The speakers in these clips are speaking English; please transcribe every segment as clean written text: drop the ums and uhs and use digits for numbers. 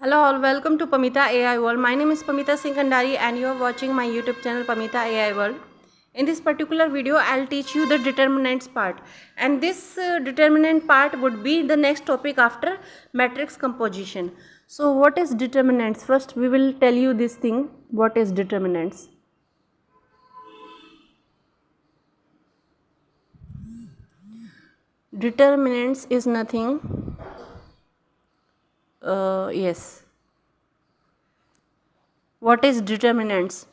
Hello all, welcome to Pamita AI World. My name is Pamita Singh Kandari and you are watching my YouTube channel Pamita AI World. In this particular video, I'll teach you the determinants part, and this determinant part would be the next topic after matrix composition. So what is determinants? First we will tell you this thing, what is determinants. Determinants is nothing, yes. What is determinants?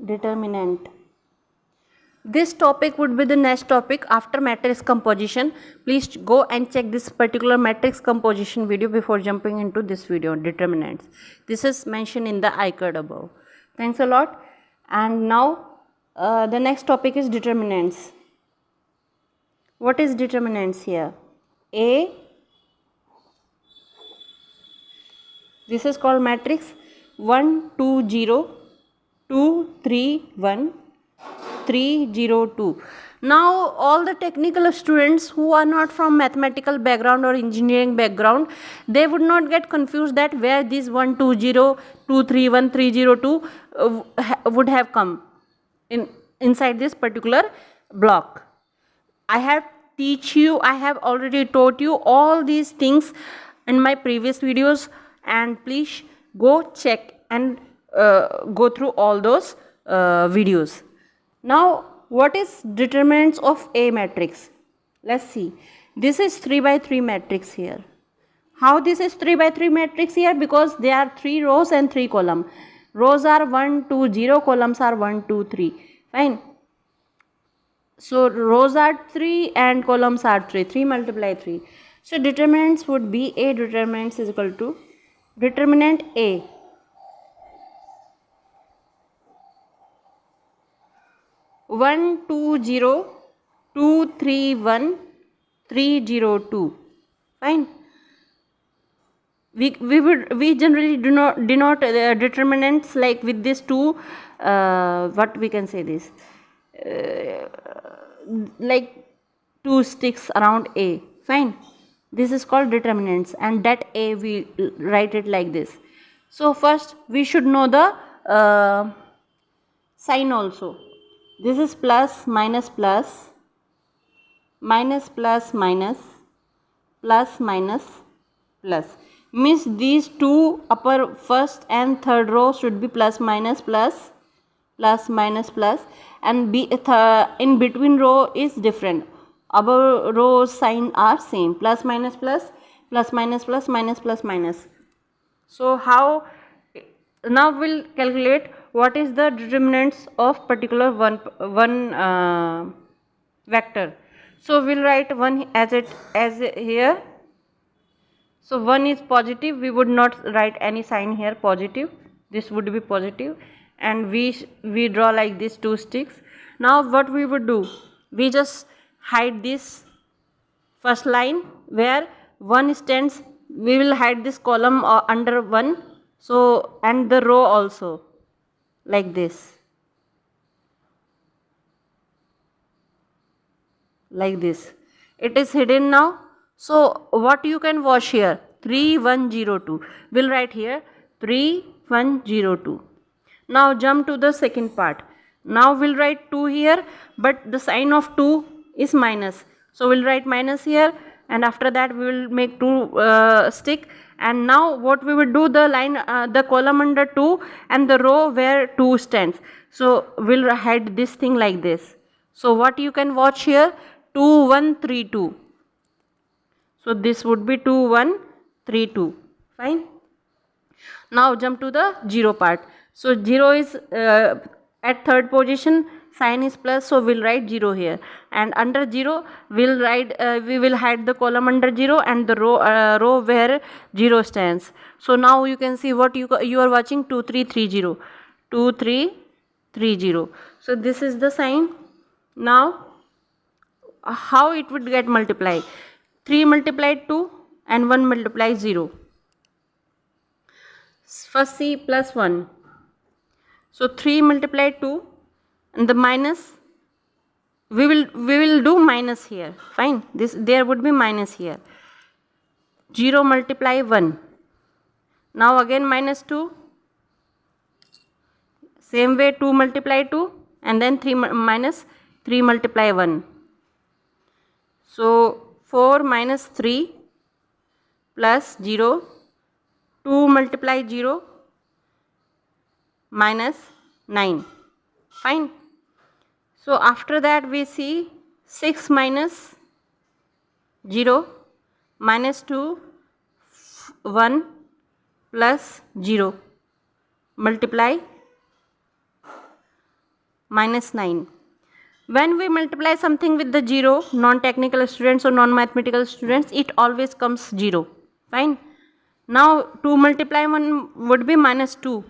Determinant. This topic would be the next topic after matrix composition. Please go and check this particular matrix composition video before jumping into this video, determinants. This is mentioned in the iCard above. Thanks a lot. And now the next topic is determinants. What is determinants here? A, this is called matrix 1 2 0 2 3 1 3 0 2. Now all the technical students who are not from mathematical background or engineering background, they would not get confused that where this 1 2 0 2 3 1 3 0 2 would have come inside this particular block. I have already taught you all these things in my previous videos, and please go check and go through all those videos. Now what is determinants of A matrix? Let's see. This is 3 by 3 matrix here. How this is 3 by 3 matrix here? Because there are 3 rows and 3 columns. Rows are 1 2 0, columns are 1 2 3. Fine. So rows are 3 and columns are 3. 3 multiply 3. So determinants would be A determinants is equal to determinant A. 1 2 0 2 3 1 3 0 2. Fine. We generally do not denote determinants like with this two what we can say this like two sticks around A. Fine. This is called determinants, and that A we write it like this. So first we should know the sign also. This is plus minus plus, minus plus minus, plus minus plus. Means these two upper first and third row should be plus minus plus, plus minus plus, and in between row is different. Above row sign are same, plus minus plus, plus minus plus, minus plus minus. So how now we'll calculate what is the determinants of particular one vector. So we'll write 1 as here. So 1 is positive, we would not write any sign here, positive. This would be positive, and we draw like this 2 sticks. Now what we would do, we just hide this first line where 1 stands. We will hide this column under 1. So and the row also like this, like this. It is hidden now. So what you can watch here, 3 1 0 2. We'll write here 3 1 0 2. Now jump to the second part. Now we'll write 2 here, but the sign of 2 is minus. So we'll write minus here, and after that we will make 2 stick. And now what we will do, the line the column under 2 and the row where 2 stands. So we'll hide this thing like this. So what you can watch here, 2 1 3 2. So this would be 2 1 3 2. Fine. Now jump to the 0 part. So 0 is at third position, sign is plus, so we'll write 0 here, and under 0 we'll write we will hide the column under 0 and the row where 0 stands. So now you can see what you are watching, 2 3 3 0, 2 3 3 0. So this is the sign. Now how it would get multiplied, 3 multiplied 2 and 1 multiplies 0. First see plus 1, So 3 multiply 2 and the minus, we will do minus here. Fine, this there would be minus here. 0 multiply 1. Now again minus 2. Same way 2 multiply 2 and then 3 minus 3 multiply 1. So 4 minus 3 plus 0, 2 multiply 0 minus 9. Fine. So after that we see 6 minus 0 minus 2, 1 plus 0 multiply minus 9. When we multiply something with the 0, non-technical students or non-mathematical students, it always comes 0. Fine. Now 2 multiply 1 would be minus 2.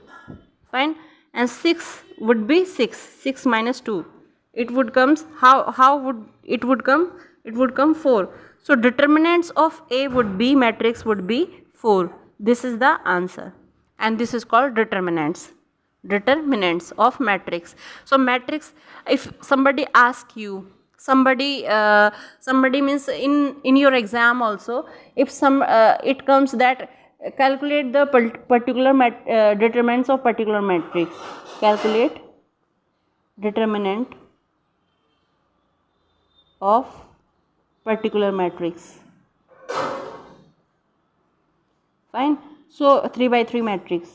Fine. And 6 would be 6. 6 minus 2. It would comes, how would it would come? It would come 4. So determinants of A would be, matrix would be 4. This is the answer. And this is called determinants. Determinants of matrix. So matrix, if somebody asks you, somebody means in your exam also, if some it comes that calculate the particular determinants of particular matrix. Calculate determinant of particular matrix. Fine. So 3 by 3 matrix.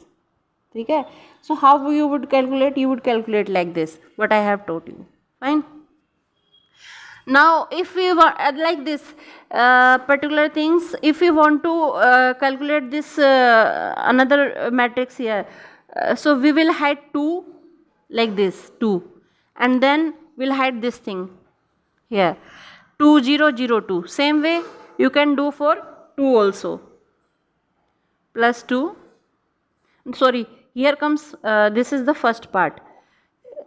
Okay. So how you would calculate? You would calculate like this, what I have taught you. Fine. Now if we want like this particular things, if we want to calculate this another matrix here, so we will hide 2 like this, 2, and then we'll hide this thing here, 2 0 0 2. Same way you can do for 2 also, plus 2. Sorry, here comes this is the first part.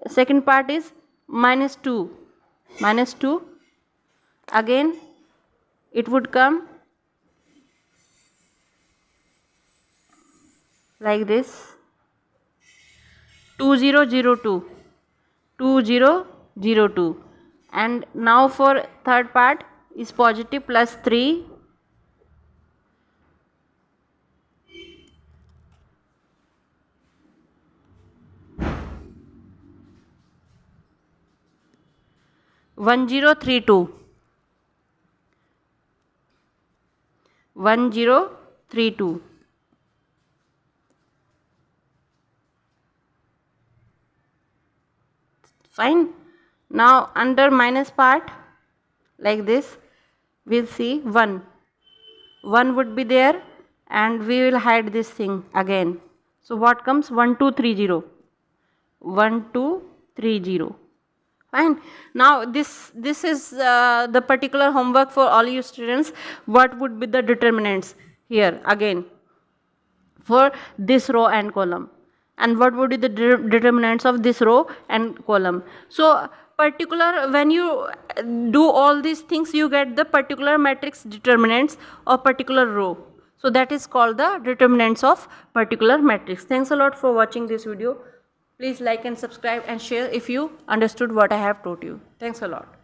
Second part is minus 2. Minus 2. Again it would come like this, 2 0 0 2. 2 0 0 2. And now for third part is positive, plus 3. One 0 3 2. 1 0 3 2. Fine. Now under minus part like this, we'll see 1. 1 would be there and we will hide this thing again. So what comes? 1 2 3 0. 1 2 3 0. Fine. Now this is the particular homework for all you students. What would be the determinants here again for this row and column, and what would be the determinants of this row and column. So particular, when you do all these things, you get the particular matrix determinants of particular row. So that is called the determinants of particular matrix. Thanks a lot for watching this video. Please like and subscribe and share if you understood what I have taught you. Thanks a lot.